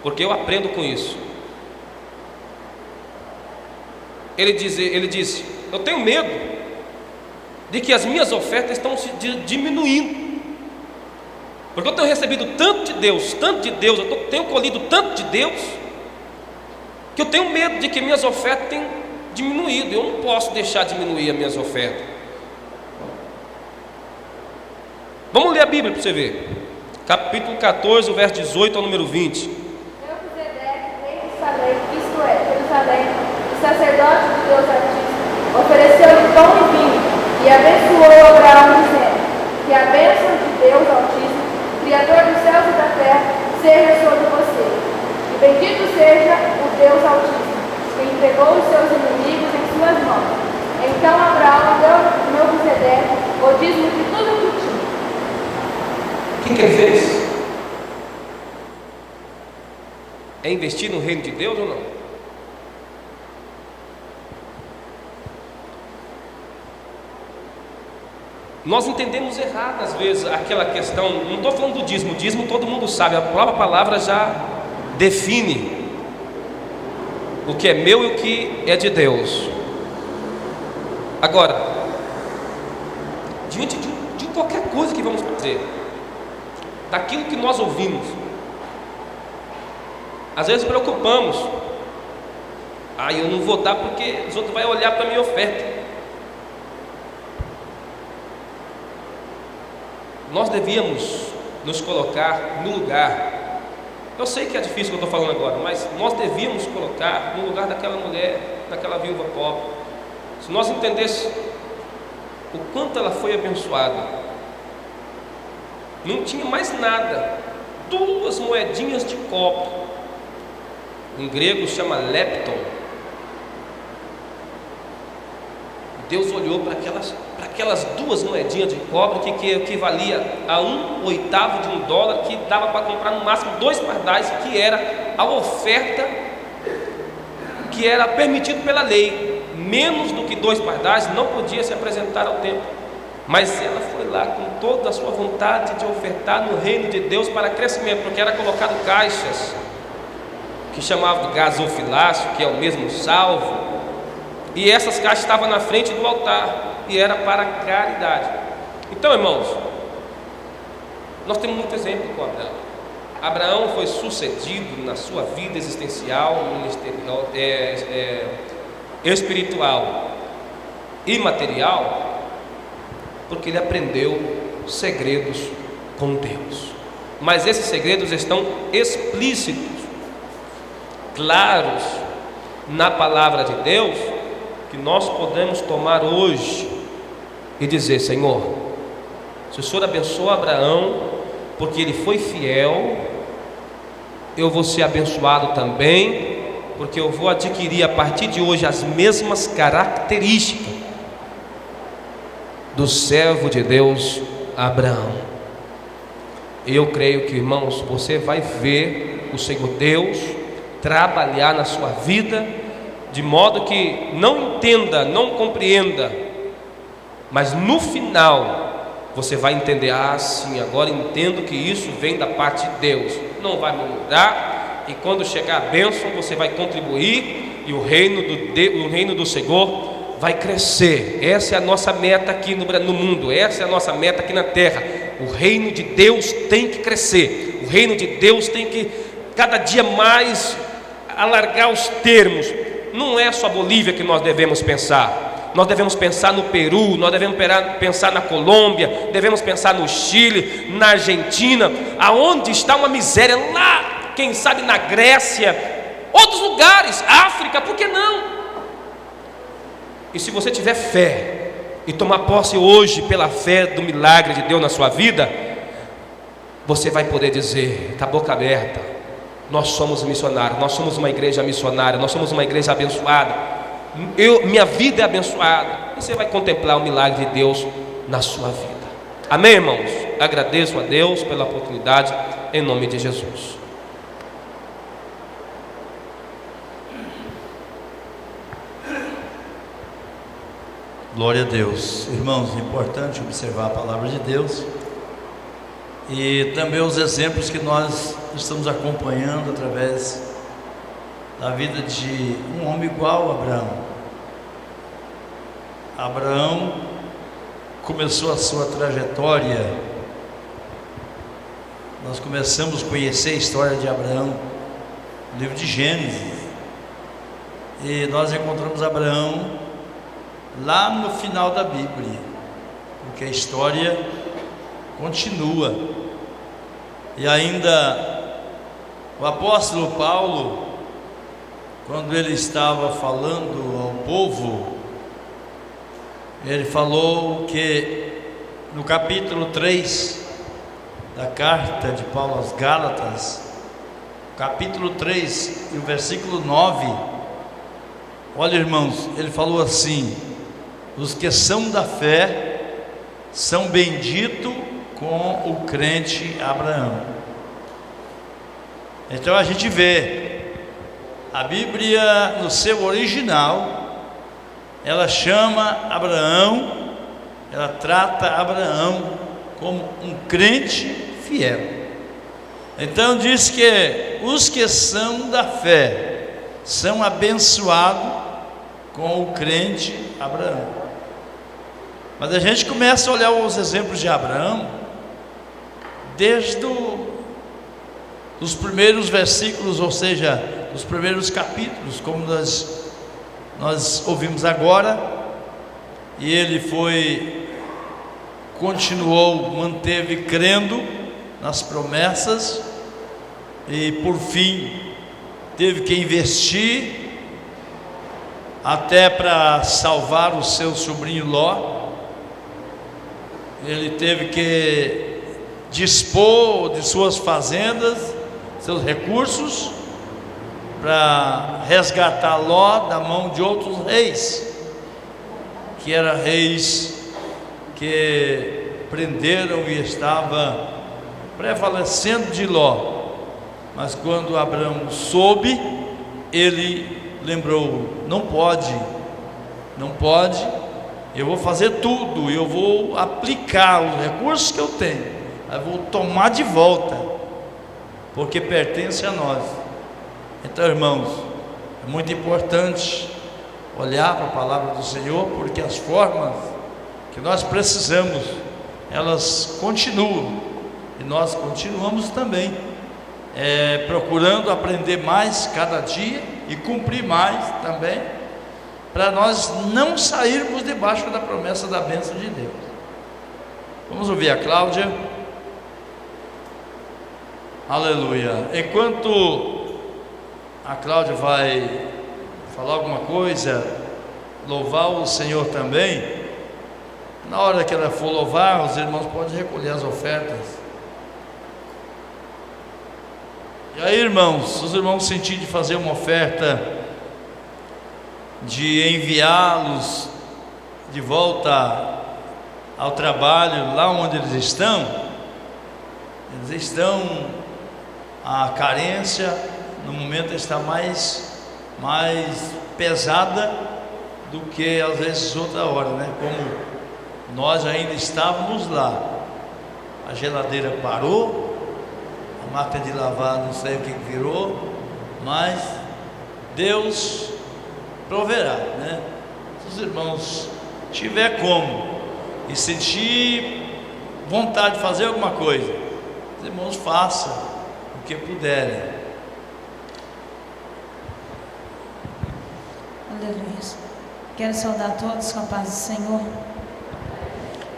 C: porque eu aprendo com isso. Ele disse: eu tenho medo de que as minhas ofertas estão se diminuindo, porque eu tenho recebido tanto de Deus, eu tenho colhido tanto de Deus, que eu tenho medo de que minhas ofertas tenham diminuído. Eu não posso deixar diminuir as minhas ofertas. Vamos ler a Bíblia para você ver. Capítulo 14, o verso 18 ao número 20.
E: Melquisedeque, rei de Salém, isto é, Jerusalém, o sacerdote de Deus Altíssimo, ofereceu-lhe pão e vinho, e abençoou Abraão, dizendo: que a bênção de Deus Altíssimo, Criador dos céus e da terra, seja sobre você. E bendito seja o Deus Altíssimo, que entregou os seus inimigos em suas mãos. Então Abraão deu a Melquisedeque o dízimo de tudo que tinha.
C: O que ele fez? É investir no reino de Deus ou não? Nós entendemos errado às vezes aquela questão. Não estou falando do dízimo. O dízimo todo mundo sabe, a própria palavra já define o que é meu e o que é de Deus. Agora, diante de qualquer coisa que vamos fazer, daquilo que nós ouvimos, às vezes preocupamos: eu não vou dar porque os outros vão olhar para a minha oferta. Nós devíamos nos colocar no lugar. Eu sei que é difícil o que eu estou falando agora, mas nós devíamos colocar no lugar daquela mulher, daquela viúva pobre. Se nós entendêssemos o quanto ela foi abençoada, não tinha mais nada, 2 moedinhas de cobre, em grego chama lepton. Deus olhou para aquelas 2 moedinhas de cobre que equivalia a $1/8 de $1, que dava para comprar no máximo 2 pardais, que era a oferta que era permitido pela lei. Menos do que 2 pardais não podia se apresentar ao templo. Mas ela foi lá com toda a sua vontade de ofertar no reino de Deus para crescimento, porque era colocado caixas que chamavam de gasofilácio, que é o mesmo salvo, e essas caixas estavam na frente do altar, e era para caridade. Então, irmãos, nós temos muito exemplo com Abraão. Abraão foi sucedido na sua vida existencial, ministerial, espiritual e material, porque ele aprendeu segredos com Deus. Mas esses segredos estão explícitos, claros na palavra de Deus, que nós podemos tomar hoje e dizer: Senhor, se o Senhor abençoou Abraão porque ele foi fiel, eu vou ser abençoado também, porque eu vou adquirir a partir de hoje as mesmas características do servo de Deus Abraão. Eu creio que, irmãos, você vai ver o Senhor Deus trabalhar na sua vida, de modo que não entenda, não compreenda, mas no final você vai entender: sim, agora entendo que isso vem da parte de Deus. Não vai mudar, e quando chegar a bênção você vai contribuir, e o reino do Senhor vai crescer. Essa é a nossa meta aqui no mundo, essa é a nossa meta aqui na terra. O reino de Deus tem que crescer, o reino de Deus tem que cada dia mais alargar os termos. Não é só a Bolívia que nós devemos pensar, nós devemos pensar no Peru, nós devemos pensar na Colômbia, devemos pensar no Chile, na Argentina, aonde está uma miséria, lá, quem sabe na Grécia, outros lugares, África, por que não? E se você tiver fé e tomar posse hoje pela fé do milagre de Deus na sua vida, você vai poder dizer, com a boca aberta: nós somos missionários, nós somos uma igreja missionária, nós somos uma igreja abençoada, minha vida é abençoada. E você vai contemplar o milagre de Deus na sua vida. Amém, irmãos? Agradeço a Deus pela oportunidade, em nome de Jesus.
A: Glória a Deus. Irmãos, é importante observar a palavra de Deus e também os exemplos que nós estamos acompanhando através da vida de um homem igual a Abraão. Abraão começou a sua trajetória, nós começamos a conhecer a história de Abraão no livro de Gênesis, e nós encontramos Abraão lá no final da Bíblia, porque a história continua. E ainda o apóstolo Paulo, quando ele estava falando ao povo, ele falou que no capítulo 3 da carta de Paulo aos Gálatas, capítulo 3 e o versículo 9, olha, irmãos, ele falou assim: os que são da fé são benditos com o crente Abraão. Então a gente vê a Bíblia no seu original, ela chama Abraão, ela trata Abraão como um crente fiel. Então diz que os que são da fé são abençoados com o crente Abraão. Mas a gente começa a olhar os exemplos de Abraão desde os primeiros versículos, ou seja, os primeiros capítulos, como nós ouvimos agora, e ele continuou, manteve crendo nas promessas, e por fim teve que investir até para salvar o seu sobrinho Ló. Ele teve que dispor de suas fazendas, seus recursos, para resgatar Ló da mão de outros reis, que eram reis que prenderam e estavam prevalecendo de Ló. Mas quando Abraão soube, ele lembrou: não pode, eu vou fazer tudo, eu vou aplicar os recursos que eu tenho, eu vou tomar de volta, porque pertence a nós. Então, irmãos, é muito importante olhar para a palavra do Senhor, porque as formas que nós precisamos, elas continuam, e nós continuamos também procurando aprender mais cada dia e cumprir mais também, para nós não sairmos debaixo da promessa da bênção de Deus. Vamos ouvir a Cláudia. Aleluia. Enquanto a Cláudia vai falar alguma coisa, louvar o Senhor também, na hora que ela for louvar, os irmãos podem recolher as ofertas. E aí, irmãos, se os irmãos sentirem de fazer uma oferta, de enviá-los de volta ao trabalho, lá onde eles estão, a carência no momento está mais pesada do que às vezes outra hora, né? Como nós ainda estávamos lá, a geladeira parou, a máquina de lavar não sei o que virou, mas Deus proverá, né? Se os irmãos tiver como e sentir vontade de fazer alguma coisa, os irmãos façam o que puderem.
F: Aleluia. Quero saudar todos com a paz do Senhor.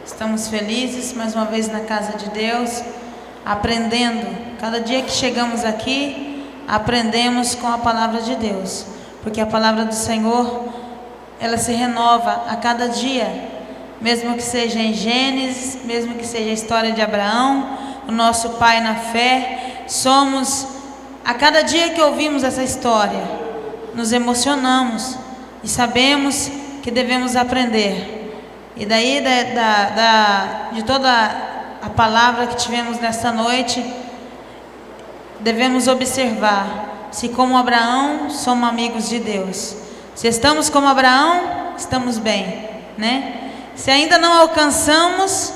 F: Estamos felizes mais uma vez na casa de Deus, aprendendo. Cada dia que chegamos aqui, aprendemos com a palavra de Deus, porque a palavra do Senhor, ela se renova a cada dia, mesmo que seja em Gênesis, mesmo que seja a história de Abraão, o nosso pai na fé. Somos, a cada dia que ouvimos essa história, nos emocionamos e sabemos que devemos aprender. E daí de toda a palavra que tivemos nesta noite, devemos observar se, como Abraão, somos amigos de Deus. Se estamos como Abraão, estamos bem, né? Se ainda não alcançamos,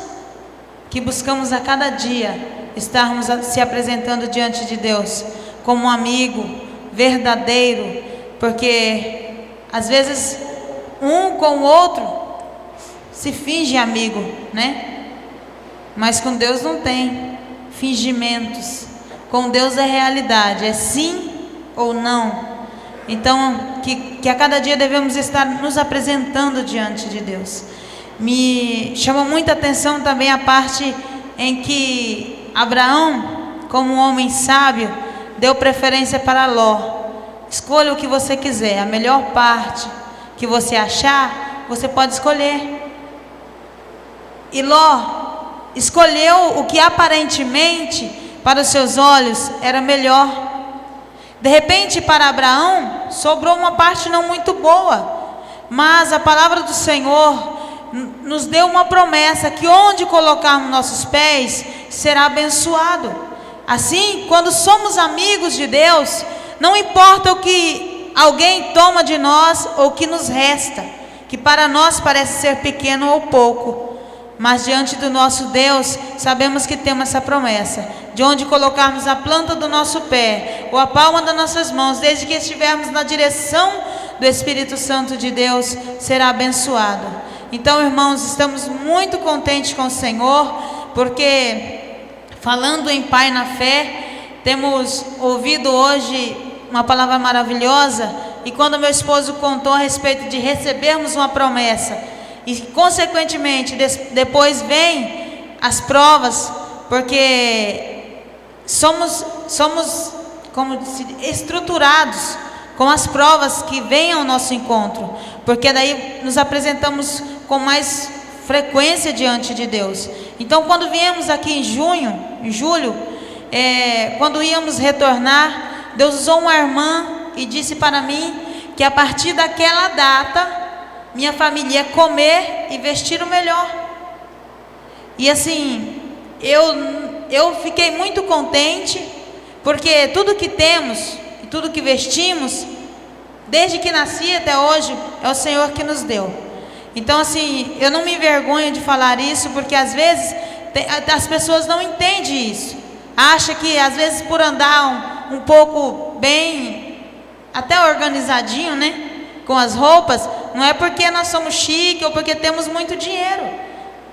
F: que buscamos a cada dia estarmos se apresentando diante de Deus como um amigo verdadeiro, porque às vezes um com o outro se finge amigo, né? Mas com Deus não tem fingimentos. Com Deus é realidade, é sim ou não. Então, que a cada dia devemos estar nos apresentando diante de Deus. Me chama muita atenção também a parte em que Abraão, como um homem sábio, deu preferência para Ló. Escolha o que você quiser, a melhor parte que você achar, você pode escolher. E Ló escolheu o que aparentemente para os seus olhos era melhor. De repente, para Abraão sobrou uma parte não muito boa, mas a palavra do Senhor nos deu uma promessa que onde colocarmos nossos pés será abençoado. Assim, quando somos amigos de Deus, não importa o que alguém toma de nós ou o que nos resta, que para nós parece ser pequeno ou pouco, mas diante do nosso Deus sabemos que temos essa promessa, de onde colocarmos a planta do nosso pé ou a palma das nossas mãos, desde que estivermos na direção do Espírito Santo de Deus, será abençoado. Então, irmãos, estamos muito contentes com o Senhor, porque falando em Pai na fé, temos ouvido hoje uma palavra maravilhosa, e quando meu esposo contou a respeito de recebermos uma promessa, e consequentemente depois vem as porque somos como estruturados com as provas que vêm ao nosso encontro, porque daí nos apresentamos com mais frequência diante de Deus. Então, quando viemos aqui em julho, quando íamos retornar, Deus usou uma irmã e disse para mim que a partir daquela data minha família ia comer e vestir o melhor. E assim, eu fiquei muito contente, porque tudo que temos e tudo que vestimos, desde que nasci até hoje, é o Senhor que nos deu. Então assim, eu não me envergonho de falar isso, porque às vezes as pessoas não entendem isso. Acha que às vezes por andar um pouco bem, até organizadinho, né, com as roupas, não é porque nós somos chique ou porque temos muito dinheiro.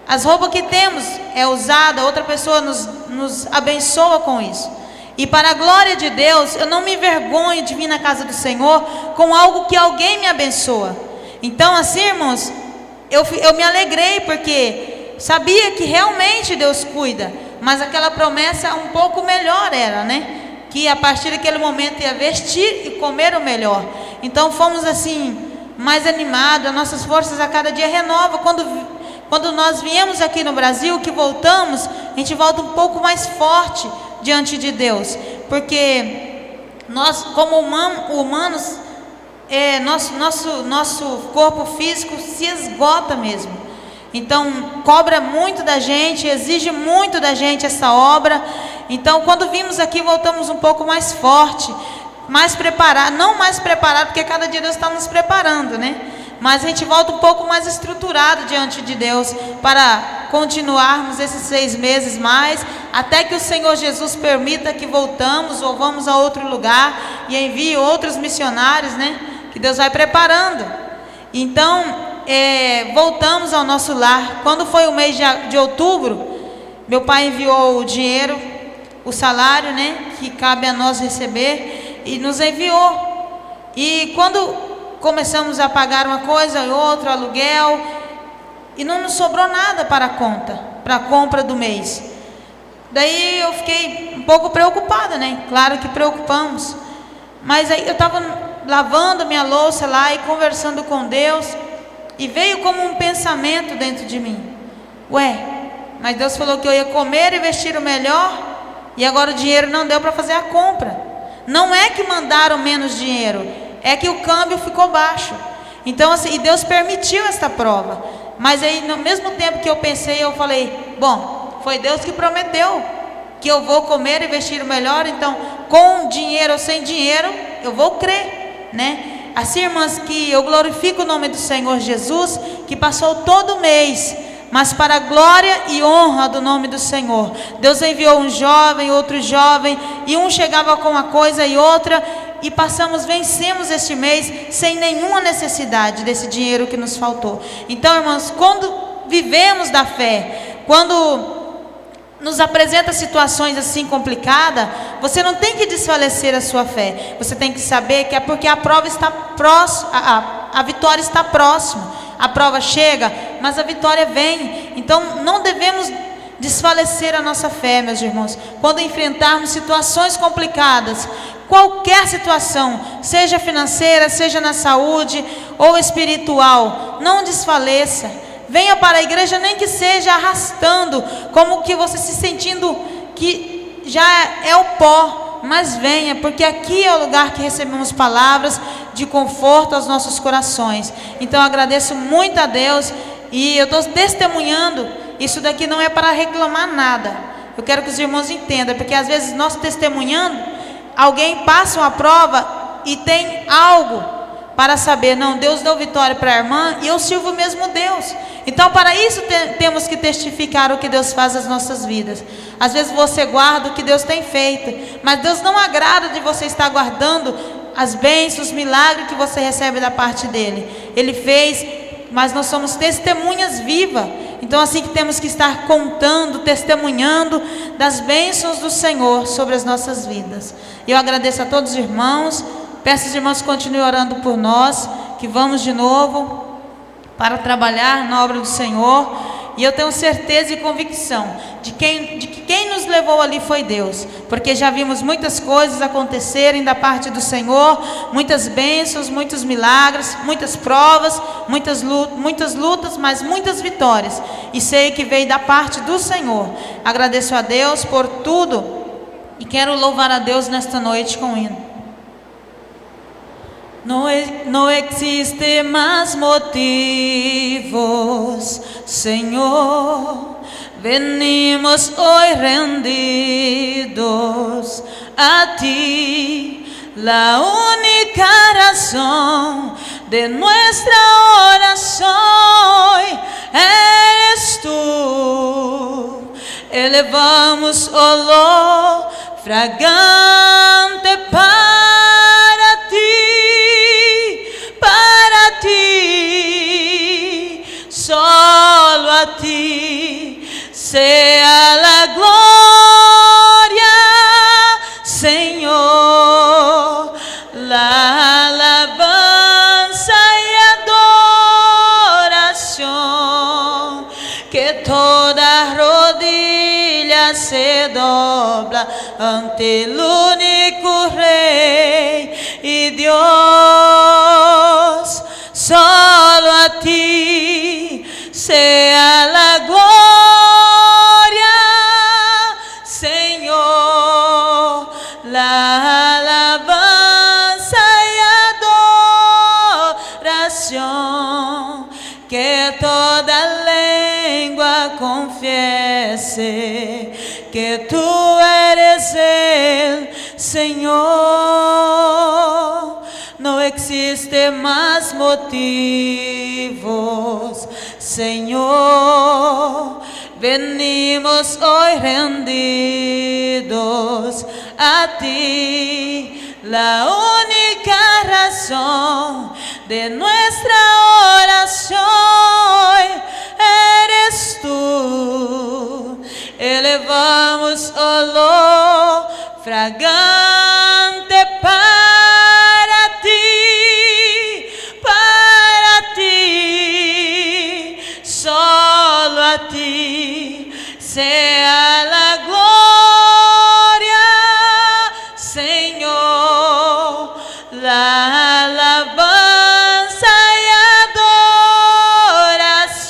F: As roupas que temos é usada, outra pessoa nos abençoa com isso. E para a glória de Deus, eu não me envergonho de vir na casa do Senhor com algo que alguém me abençoa. Então assim, irmãos, eu me alegrei, porque sabia que realmente Deus cuida, mas aquela promessa um pouco melhor era, né? Que a partir daquele momento ia vestir e comer o melhor. Então fomos assim, mais animados, as nossas forças a cada dia renovam. Quando nós viemos aqui no Brasil, que voltamos, a gente volta um pouco mais forte diante de Deus, porque nós, como humanos, nosso corpo físico se esgota mesmo. Então cobra muito da gente, exige muito da gente essa obra. Então quando vimos aqui, voltamos um pouco mais forte, mais preparado, não mais preparado, porque cada dia Deus está nos preparando, né? Mas a gente volta um pouco mais estruturado diante de Deus, para continuarmos esses 6 meses mais, até que o Senhor Jesus permita que voltamos ou vamos a outro lugar e envie outros missionários, né? Que Deus vai preparando. Então voltamos ao nosso lar. Quando foi o mês de outubro, meu pai enviou o dinheiro, o salário, né, que cabe a nós receber, e nos enviou. E quando começamos a pagar uma coisa e outra, aluguel, e não nos sobrou nada para a conta, para a compra do mês. Daí eu fiquei um pouco preocupada, né? Claro que preocupamos. Mas aí eu estava lavando minha louça lá e conversando com Deus, e veio como um pensamento dentro de mim: ué, mas Deus falou que eu ia comer e vestir o melhor, e agora o dinheiro não deu para fazer a compra. Não é que mandaram menos dinheiro, é que o câmbio ficou baixo. Então assim, e Deus permitiu esta prova. Mas aí no mesmo tempo que eu pensei, eu falei: bom, foi Deus que prometeu que eu vou comer e vestir o melhor, então com dinheiro ou sem dinheiro eu vou crer, né? Assim, irmãs, que eu glorifico o nome do Senhor Jesus, que passou todo mês, mas para a glória e honra do nome do Senhor. Deus enviou um jovem, outro jovem, e um chegava com uma coisa e outra, e vencemos este mês sem nenhuma necessidade desse dinheiro que nos faltou. Então, irmãos, quando vivemos da fé, quando nos apresenta situações assim complicadas, você não tem que desfalecer a sua fé. Você tem que saber que é porque a prova está próxima, a vitória está próxima. A prova chega, mas a vitória vem. Então não devemos desfalecer a nossa fé, meus irmãos. Quando enfrentarmos situações complicadas, qualquer situação, seja financeira, seja na saúde ou espiritual, não desfaleça. Venha para a igreja, nem que seja arrastando, como que você se sentindo que já é o pó, mas venha, porque aqui é o lugar que recebemos palavras de conforto aos nossos corações. Então eu agradeço muito a Deus, e eu estou testemunhando. Isso daqui não é para reclamar nada, eu quero que os irmãos entendam, porque às vezes nós testemunhando, alguém passa uma prova e tem algo para saber: não, Deus deu vitória para a irmã e eu sirvo o mesmo Deus. Então para isso temos que testificar o que Deus faz nas nossas vidas. Às vezes você guarda o que Deus tem feito, mas Deus não agrada de você estar guardando as bênçãos, os milagres que você recebe da parte dele. Ele fez, mas nós somos testemunhas vivas. Então assim que temos que estar contando, testemunhando das bênçãos do Senhor sobre as nossas vidas. E eu agradeço a todos os irmãos. Peço aos irmãos que continuem orando por nós, que vamos de novo para trabalhar na obra do Senhor. E eu tenho certeza e convicção de que quem nos levou ali foi Deus, porque já vimos muitas coisas acontecerem da parte do Senhor, muitas bênçãos, muitos milagres, muitas provas, muitas lutas, mas muitas vitórias. E sei que veio da parte do Senhor. Agradeço a Deus por tudo e quero louvar a Deus nesta noite com o hino. No existe más motivos, Señor. Venimos hoy rendidos a ti. La única razón de nuestra oración eres tú. Elevamos olor fragante para ti, solo a ti sea la gloria, Señor, la alabanza y adoración, que toda rodilla se dobla ante el único Rey y Dios. Solo a ti sea la gloria, Señor, la alabanza y adoración, que toda lengua confiese que tú eres el Señor. No existe más motivos, Señor. Venimos hoy rendidos a ti. La única razón de nuestra oración olor fragante para ti, solo a ti sea la gloria, Señor, la alabanza y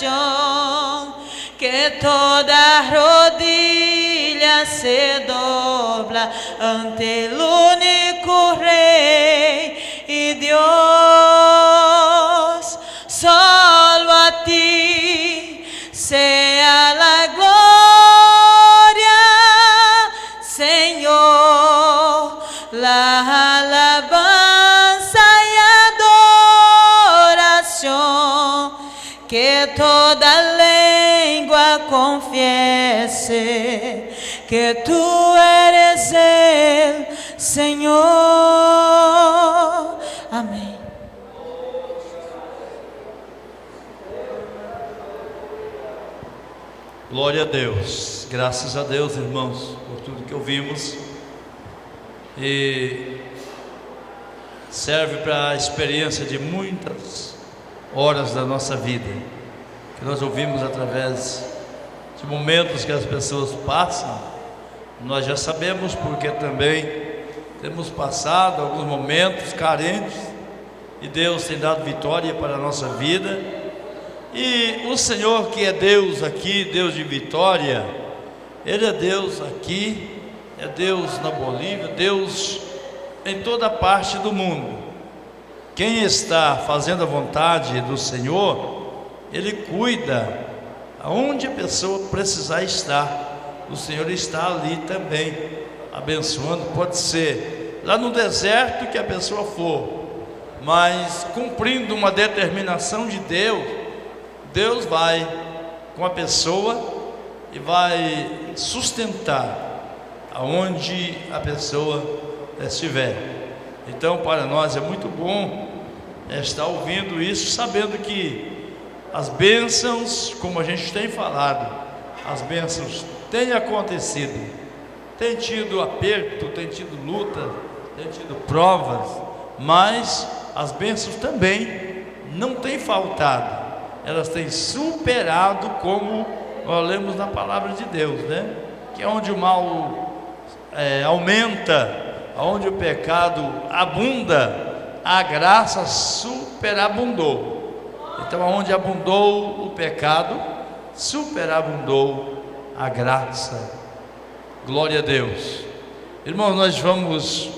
F: adoración, que toda rodilla se dobla ante el único Rey y Dios. Solo a ti sea la gloria, Señor, la alabanza y adoración, que toda lengua confiese que tú eres el Señor. Amén.
A: Glória a Deus, graças a Deus, irmãos, por tudo que ouvimos, e serve para a experiência de muitas horas da nossa vida, que nós ouvimos através de momentos que as pessoas passam. Nós já sabemos, porque também temos passado alguns momentos carentes, e Deus tem dado vitória para a nossa vida. E o Senhor, que é Deus aqui, Deus de vitória, Ele é Deus aqui, é Deus na Bolívia, Deus em toda parte do mundo. Quem está fazendo a vontade do Senhor, Ele cuida aonde a pessoa precisar estar. O Senhor está ali também, abençoando. Pode ser lá no deserto que a pessoa for, mas cumprindo uma determinação de Deus, Deus vai com a pessoa e vai sustentar aonde a pessoa estiver. Então, para nós é muito bom estar ouvindo isso, sabendo que as bênçãos, como a gente tem falado, as bênçãos têm acontecido. Tem tido aperto, tem tido luta, tem tido provas, mas as bênçãos também não têm faltado. Elas têm superado, como nós lemos na palavra de Deus, né? Que é onde o mal aumenta, onde o pecado abunda, a graça superabundou. Então, onde abundou o pecado, superabundou a graça. Glória a Deus. Irmãos, nós vamos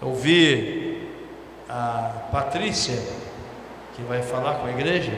A: ouvir a Patrícia, que vai falar com a igreja.